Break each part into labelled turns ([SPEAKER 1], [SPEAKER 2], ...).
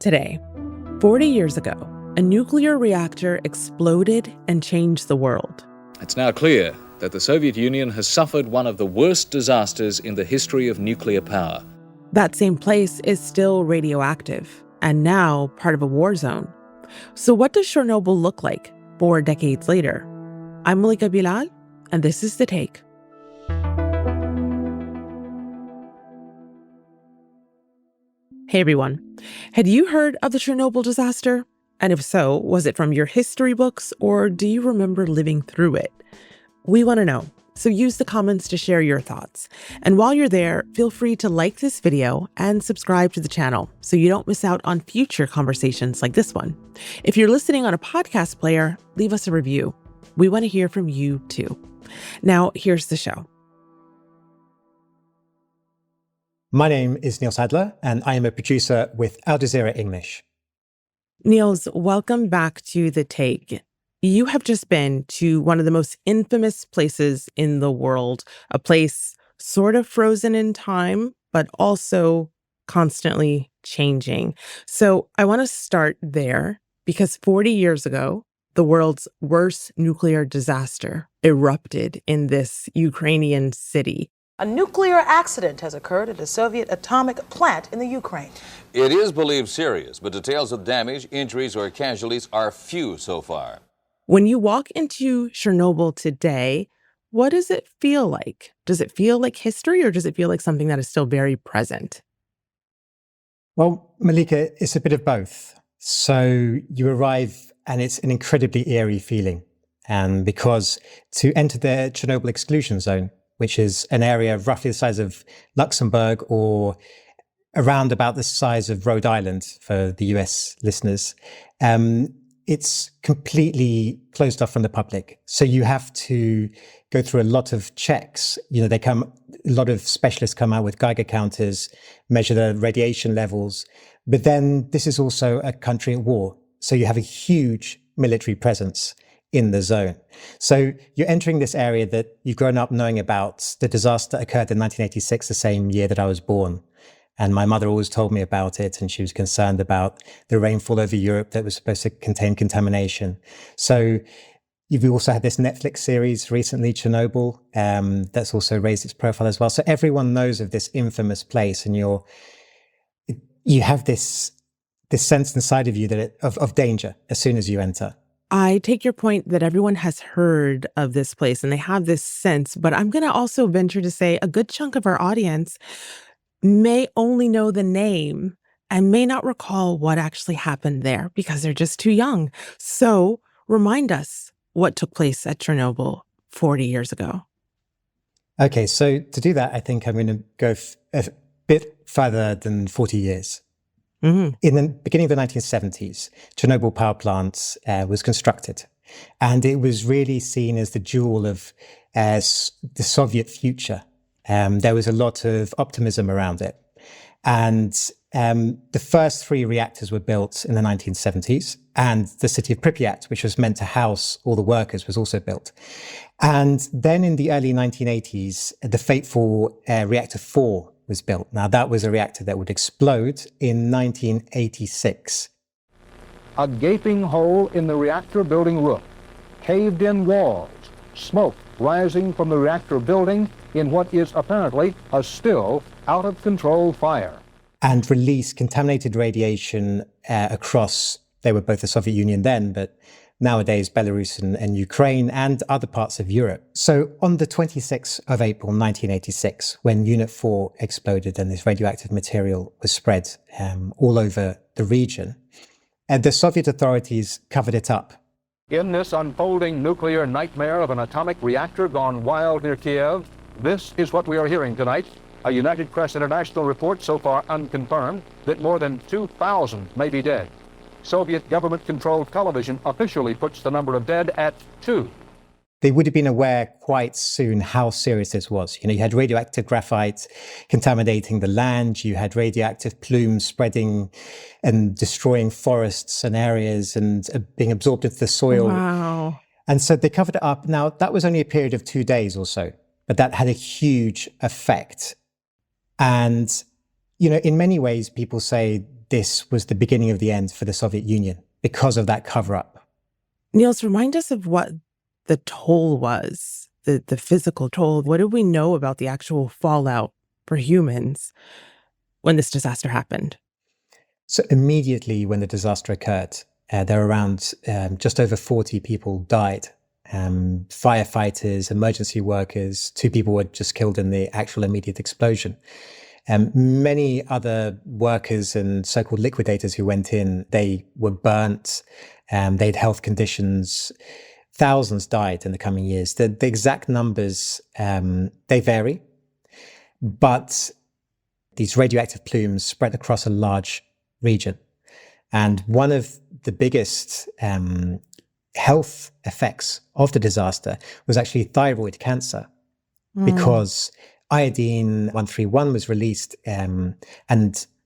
[SPEAKER 1] Today, 40 years ago, a nuclear reactor exploded and changed the world.
[SPEAKER 2] It's now clear that the Soviet Union has suffered one of the worst disasters in the history of nuclear power.
[SPEAKER 1] That same place is still radioactive and now part of a war zone. So what does Chernobyl look like 4 decades later? I'm Malika Bilal, and this is The Take. Hey everyone, had you heard of the Chernobyl disaster? And if so, was it from your history books or do you remember living through it? We want to know, so use the comments to share your thoughts. And while you're there, feel free to like this video and subscribe to the channel so you don't miss out on future conversations like this one. If you're listening on a podcast player, leave us a review. We want to hear from you too. Now, here's the show.
[SPEAKER 3] My name is Nils Adler, and I am a producer with Al Jazeera English.
[SPEAKER 1] Nils, welcome back to The Take. You have just been to one of the most infamous places in the world, a place sort of frozen in time, but also constantly changing. So I want to start there because 40 years ago, the world's worst nuclear disaster erupted in this Ukrainian city.
[SPEAKER 4] A nuclear accident has occurred at a Soviet atomic plant in the Ukraine.
[SPEAKER 5] It is believed serious, but details of damage, injuries, or casualties are few so far.
[SPEAKER 1] When you walk into Chernobyl today, what does it feel like? Does it feel like history or does it feel like something that is still very present?
[SPEAKER 3] Well, Malika, it's a bit of both. So you arrive and it's an incredibly eerie feeling. And because to enter the Chernobyl exclusion zone, which is an area roughly the size of Luxembourg or around about the size of Rhode Island for the US listeners, it's completely closed off from the public. So you have to go through a lot of checks. You know, a lot of specialists come out with Geiger counters, measure the radiation levels. But then this is also a country at war. So you have a huge military presence in the zone. So you're entering this area that you've grown up knowing about. The disaster occurred in 1986, the same year that I was born. And my mother always told me about it, and she was concerned about the rainfall over Europe that was supposed to contain contamination. So you've also had this Netflix series recently, Chernobyl, that's also raised its profile as well. So everyone knows of this infamous place, and you have this sense inside of you that of danger as soon as you enter.
[SPEAKER 1] I take your point that everyone has heard of this place and they have this sense, but I'm going to also venture to say a good chunk of our audience may only know the name and may not recall what actually happened there because they're just too young. So remind us what took place at Chernobyl 40 years ago.
[SPEAKER 3] Okay, so to do that, I think I'm going to go a bit further than 40 years. Mm-hmm. In the beginning of the 1970s, Chernobyl power plant was constructed, and it was really seen as the jewel of the Soviet future. There was a lot of optimism around it. And the first 3 reactors were built in the 1970s, and the city of Pripyat, which was meant to house all the workers, was also built. And then in the early 1980s, the fateful reactor 4 was built. Now, that was a reactor that would explode in 1986.
[SPEAKER 6] A gaping hole in the reactor building roof, caved-in walls, smoke rising from the reactor building in what is apparently a still out-of-control fire.
[SPEAKER 3] And release contaminated radiation across, they were both the Soviet Union then, but nowadays Belarus and Ukraine and other parts of Europe. So on the 26th of April 1986, when Unit 4 exploded and this radioactive material was spread all over the region, the Soviet authorities covered it up.
[SPEAKER 6] In this unfolding nuclear nightmare of an atomic reactor gone wild near Kiev, this is what we are hearing tonight. A United Press International report, so far unconfirmed, that more than 2,000 may be dead. Soviet government-controlled television officially puts the number of dead at 2.
[SPEAKER 3] They would have been aware quite soon how serious this was. You know, you had radioactive graphite contaminating the land, you had radioactive plumes spreading and destroying forests and areas and being absorbed into the soil.
[SPEAKER 1] Wow.
[SPEAKER 3] And so they covered it up. Now, that was only a period of 2 days or so, but that had a huge effect. And, you know, in many ways, people say this was the beginning of the end for the Soviet Union because of that cover-up.
[SPEAKER 1] Nils, remind us of what the toll was, the physical toll. What did we know about the actual fallout for humans when this disaster happened?
[SPEAKER 3] So immediately when the disaster occurred, there were around just over 40 people died. Firefighters, emergency workers, 2 people were just killed in the actual immediate explosion. Many other workers and so-called liquidators who went in, they were burnt, they had health conditions. Thousands died in the coming years. The exact numbers, they vary, but these radioactive plumes spread across a large region. And one of the biggest health effects of the disaster was actually thyroid cancer, because iodine-131 was released and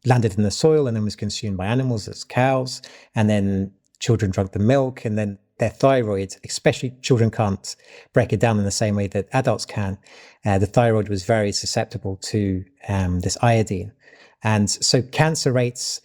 [SPEAKER 3] landed in the soil and then was consumed by animals as cows. And then children drank the milk, and then their thyroid, especially children can't break it down in the same way that adults can. The thyroid was very susceptible to this iodine. And so cancer rates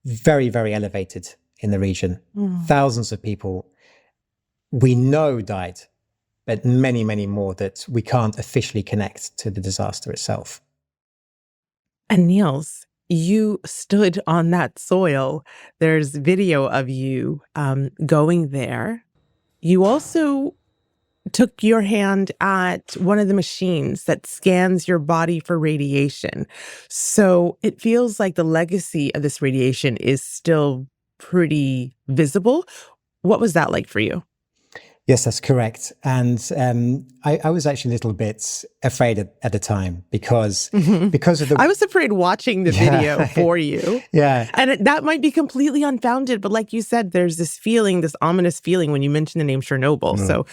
[SPEAKER 3] very, very elevated in the region. Thousands of people we know died, but many, many more that we can't officially connect to the disaster itself.
[SPEAKER 1] And Nils, you stood on that soil. There's video of you going there. You also took your hand at one of the machines that scans your body for radiation. So it feels like the legacy of this radiation is still pretty visible. What was that like for you?
[SPEAKER 3] Yes, that's correct. And I was actually a little bit afraid at the time because of the...
[SPEAKER 1] I was afraid watching the video for you.
[SPEAKER 3] Yeah.
[SPEAKER 1] And that might be completely unfounded, but like you said, there's this feeling, this ominous feeling when you mention the name Chernobyl. So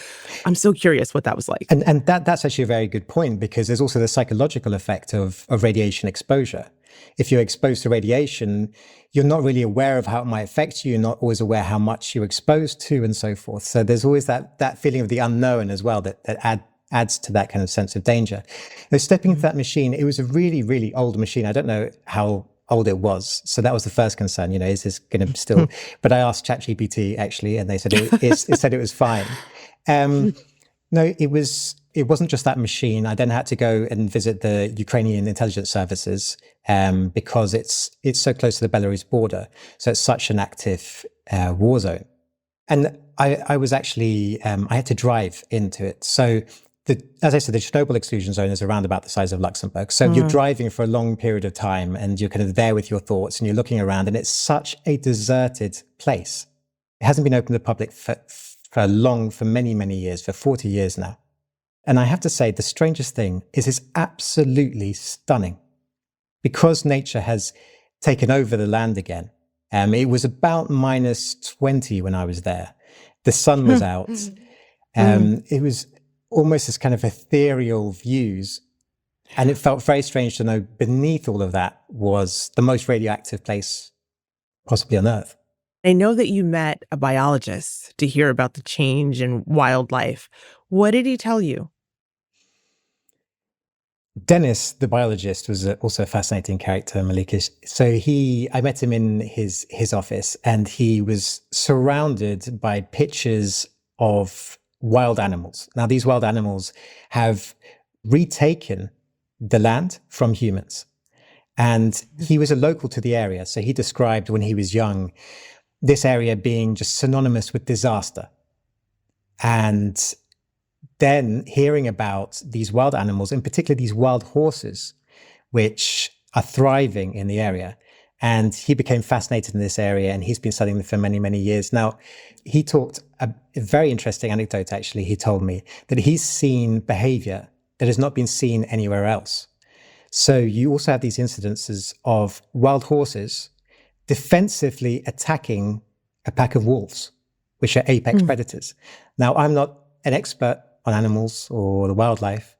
[SPEAKER 1] I'm so curious what that was like.
[SPEAKER 3] And that's actually a very good point, because there's also the psychological effect of radiation exposure. If you're exposed to radiation, you're not really aware of how it might affect you. You're not always aware how much you're exposed to and so forth. So there's always that feeling of the unknown as well that adds to that kind of sense of danger. Now, stepping into that machine, it was a really, really old machine. I don't know how old it was. So that was the first concern, is this going to still... But I asked ChatGPT actually, and they said it said it was fine. No, it wasn't just that machine. I then had to go and visit the Ukrainian intelligence services because it's so close to the Belarus border. So it's such an active war zone. And I was actually, I had to drive into it. So as I said, the Chernobyl exclusion zone is around about the size of Luxembourg. So you're driving for a long period of time and you're kind of there with your thoughts and you're looking around, and it's such a deserted place. It hasn't been open to the public for many, many years, for 40 years now. And I have to say, the strangest thing is it's absolutely stunning. Because nature has taken over the land again. It was about -20 when I was there. The sun was out. It was almost this kind of ethereal views. And it felt very strange to know beneath all of that was the most radioactive place possibly on Earth.
[SPEAKER 1] I know that you met a biologist to hear about the change in wildlife. What did he tell you?
[SPEAKER 3] Dennis, the biologist, was also a fascinating character, Malika. So I met him in his office, and he was surrounded by pictures of wild animals. Now, these wild animals have retaken the land from humans. And he was a local to the area. So he described when he was young, this area being just synonymous with disaster. And then hearing about these wild animals, in particular these wild horses, which are thriving in the area. And he became fascinated in this area, and he's been studying them for many, many years. Now, he talked a very interesting anecdote, actually. He told me that he's seen behavior that has not been seen anywhere else. So you also have these incidences of wild horses defensively attacking a pack of wolves, which are apex predators. Now, I'm not an expert on animals or the wildlife,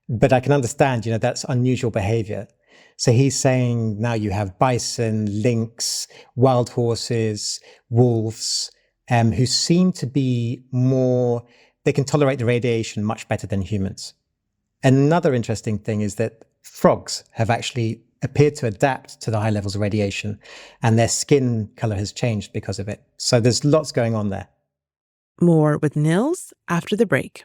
[SPEAKER 3] but I can understand, that's unusual behavior. So he's saying now you have bison, lynx, wild horses, wolves, who seem to be they can tolerate the radiation much better than humans. Another interesting thing is that frogs have actually appeared to adapt to the high levels of radiation, and their skin color has changed because of it. So there's lots going on there.
[SPEAKER 1] More with Nils after the break.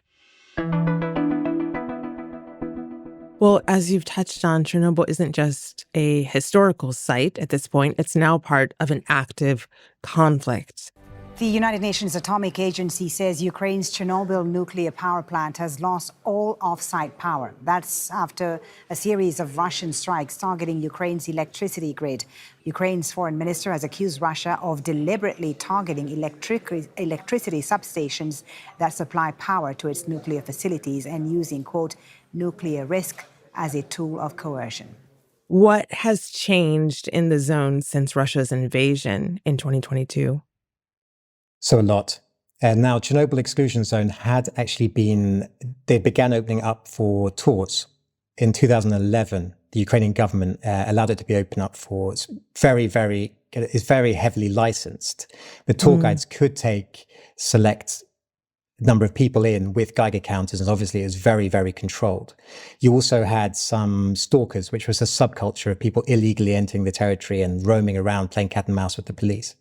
[SPEAKER 1] Well, as you've touched on, Chernobyl isn't just a historical site at this point. It's now part of an active conflict.
[SPEAKER 7] The United Nations Atomic Agency says Ukraine's Chernobyl nuclear power plant has lost all off-site power. That's after a series of Russian strikes targeting Ukraine's electricity grid. Ukraine's foreign minister has accused Russia of deliberately targeting electricity substations that supply power to its nuclear facilities and using, quote, nuclear risk as a tool of coercion.
[SPEAKER 1] What has changed in the zone since Russia's invasion in 2022?
[SPEAKER 3] So a lot. Now, Chernobyl exclusion zone they began opening up for tours. In 2011, the Ukrainian government allowed it to be opened up for, it's very heavily licensed. The tour guides could take select number of people in with Geiger counters, and obviously it was very, very controlled. You also had some stalkers, which was a subculture of people illegally entering the territory and roaming around playing cat and mouse with the police.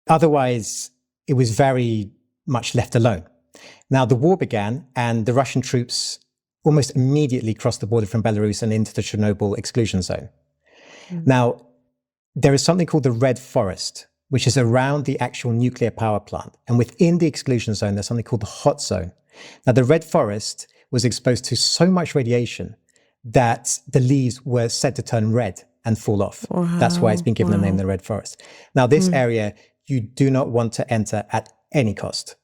[SPEAKER 3] Otherwise, it was very much left alone. Now, the war began, and the Russian troops almost immediately crossed the border from Belarus and into the Chernobyl exclusion zone. Now, there is something called the Red Forest, which is around the actual nuclear power plant. And within the exclusion zone, there's something called the hot zone. Now, the Red Forest was exposed to so much radiation that the leaves were said to turn red and fall off. Wow. That's why it's been given the name the Red Forest. Now, this area, you do not want to enter at any cost.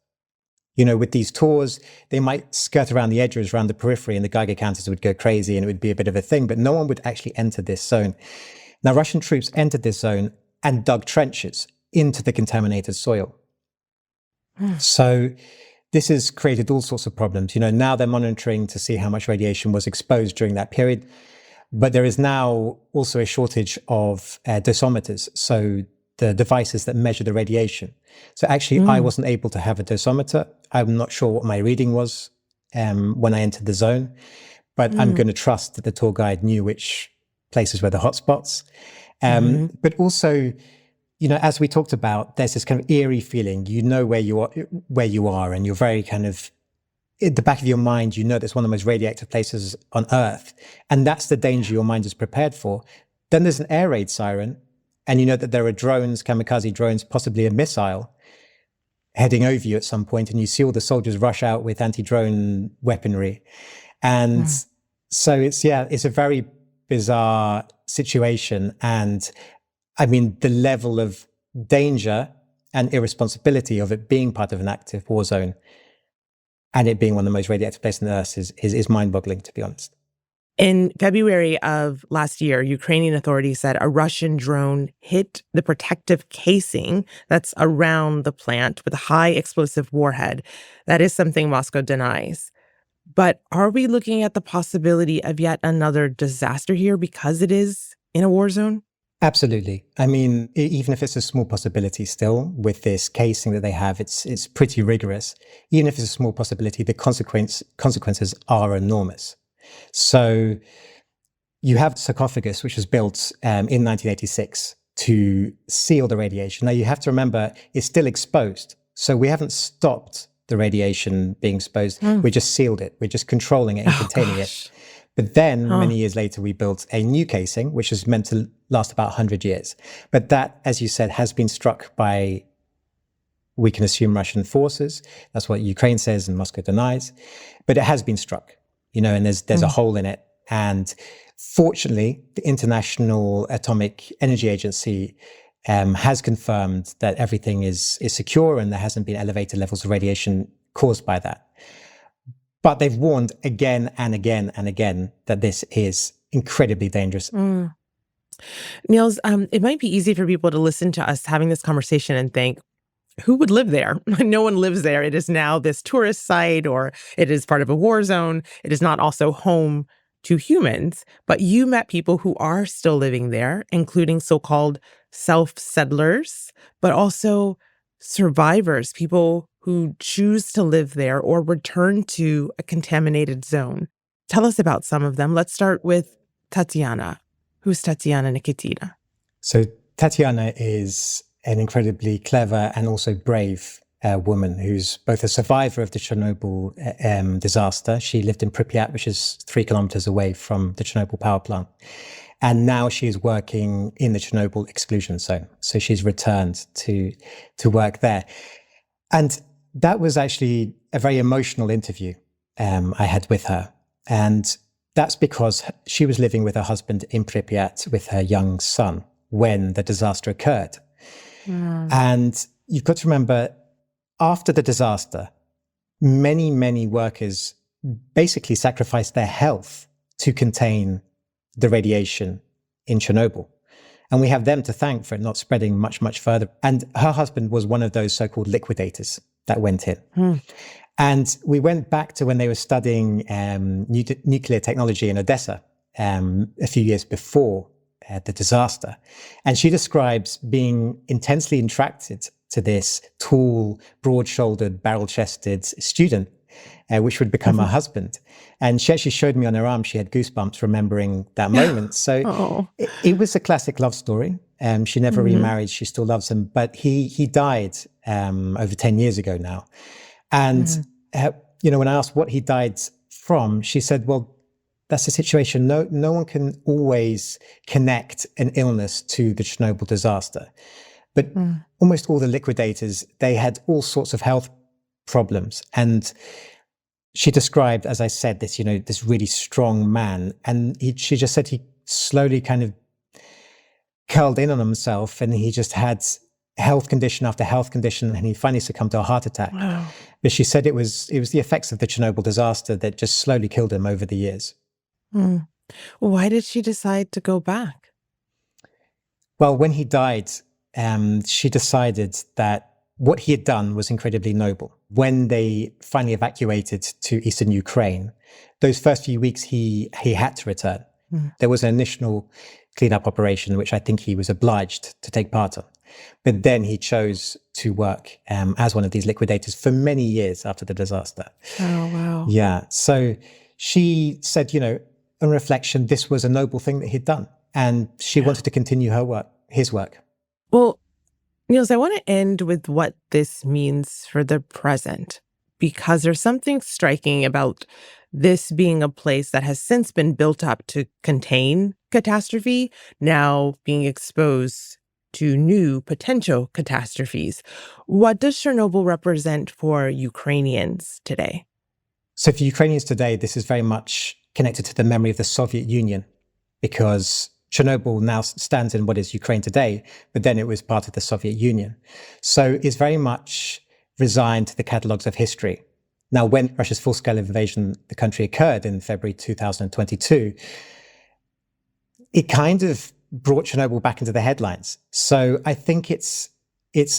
[SPEAKER 3] You know, with these tours, they might skirt around the edges, around the periphery, and the Geiger counters would go crazy and it would be a bit of a thing, but no one would actually enter this zone. Now, Russian troops entered this zone and dug trenches into the contaminated soil. So this has created all sorts of problems. You know, now they're monitoring to see how much radiation was exposed during that period, but there is now also a shortage of dosimeters. So the devices that measure the radiation. So actually, I wasn't able to have a dosimeter. I'm not sure what my reading was when I entered the zone, but I'm going to trust that the tour guide knew which places were the hotspots. But also, you know, as we talked about, there's this kind of eerie feeling. You know where you are, and you're very kind of, in the back of your mind, you know that's one of the most radioactive places on Earth. And that's the danger your mind is prepared for. Then there's an air raid siren, and you know that there are drones, kamikaze drones, possibly a missile, heading over you at some point, and you see all the soldiers rush out with anti-drone weaponry. And so it's a very bizarre situation. And I mean, the level of danger and irresponsibility of it being part of an active war zone and it being one of the most radioactive places on Earth is mind-boggling, to be honest.
[SPEAKER 1] In February of last year, Ukrainian authorities said a Russian drone hit the protective casing that's around the plant with a high explosive warhead. That is something Moscow denies. But are we looking at the possibility of yet another disaster here because it is in a war zone?
[SPEAKER 3] Absolutely. I mean, even if it's a small possibility still, with this casing that they have, it's pretty rigorous. Even if it's a small possibility, the consequences are enormous. So you have the sarcophagus, which was built in 1986 to seal the radiation. Now, you have to remember, it's still exposed. So we haven't stopped the radiation being exposed. We just sealed it. We're just controlling it and containing it. But then, many years later, we built a new casing, which is meant to last about 100 years. But that, as you said, has been struck by, we can assume, Russian forces. That's what Ukraine says and Moscow denies. But it has been struck. You know, and there's a hole in it. And fortunately, the International Atomic Energy Agency has confirmed that everything is secure and there hasn't been elevated levels of radiation caused by that. But they've warned again and again and again that this is incredibly dangerous.
[SPEAKER 1] Nils, it might be easy for people to listen to us having this conversation and think, who would live there? No one lives there. It is now this tourist site, or it is part of a war zone. It is not also home to humans. But you met people who are still living there, including so-called self-settlers, but also survivors, people who choose to live there or return to a contaminated zone. Tell us about some of them. Let's start with Tatiana. Who's Tatiana Nikitina?
[SPEAKER 3] So Tatiana is an incredibly clever and also brave woman who's both a survivor of the Chernobyl disaster. She lived in Pripyat, which is 3 kilometers away from the Chernobyl power plant. And now she is working in the Chernobyl exclusion zone. So she's returned to work there. And that was actually a very emotional interview I had with her. And that's because she was living with her husband in Pripyat with her young son when the disaster occurred. And you've got to remember, after the disaster, many, many workers basically sacrificed their health to contain the radiation in Chernobyl. And we have them to thank for it not spreading much, much further. And her husband was one of those so-called liquidators that went in. And we went back to when they were studying nuclear technology in Odessa a few years before the disaster. And she describes being intensely attracted to this tall, broad-shouldered, barrel-chested student, which would become her husband. And she actually showed me on her arm, she had goosebumps remembering that moment. So it was a classic love story. She never remarried, she still loves him, but he died over 10 years ago now. And, when I asked what he died from, she said, well, that's the situation. No one can always connect an illness to the Chernobyl disaster. But almost all the liquidators, they had all sorts of health problems. And she described, as I said, this really strong man. And she just said he slowly kind of curled in on himself and he just had health condition after health condition, and he finally succumbed to a heart attack. Wow. But she said it was the effects of the Chernobyl disaster that just slowly killed him over the years.
[SPEAKER 1] Why did she decide to go back?
[SPEAKER 3] Well, when he died, she decided that what he had done was incredibly noble. When they finally evacuated to eastern Ukraine, those first few weeks he had to return. There was an initial cleanup operation, which I think he was obliged to take part in. But then he chose to work as one of these liquidators for many years after the disaster.
[SPEAKER 1] Oh, wow.
[SPEAKER 3] Yeah. So she said, on reflection, this was a noble thing that he'd done. And she wanted to continue his work.
[SPEAKER 1] Well, Nils, I want to end with what this means for the present, because there's something striking about this being a place that has since been built up to contain catastrophe, now being exposed to new potential catastrophes. What does Chernobyl represent for Ukrainians today?
[SPEAKER 3] So for Ukrainians today, this is very much connected to the memory of the Soviet Union, because Chernobyl now stands in what is Ukraine today, but then it was part of the Soviet Union. So it's very much resigned to the catalogues of history. Now, when Russia's full-scale invasion of the country occurred in February 2022, it kind of brought Chernobyl back into the headlines. So I think it's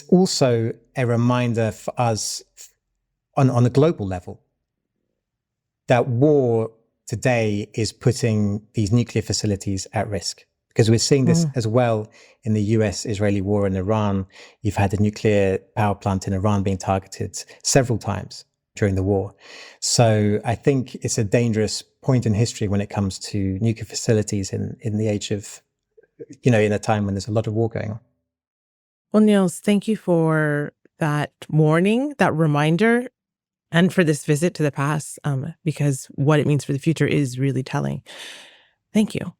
[SPEAKER 3] also a reminder for us on a global level that war today is putting these nuclear facilities at risk. Because we're seeing this as well in the US-Israeli war in Iran. You've had a nuclear power plant in Iran being targeted several times during the war. So I think it's a dangerous point in history when it comes to nuclear facilities in the age of, in a time when there's a lot of war going on.
[SPEAKER 1] Well, Nils, thank you for that warning, that reminder, and for this visit to the past, because what it means for the future is really telling. Thank you.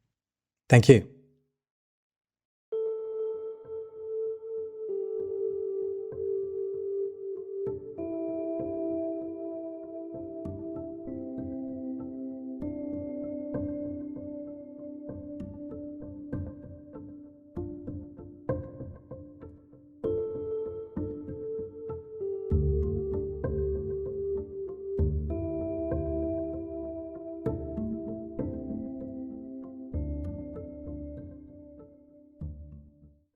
[SPEAKER 3] Thank you.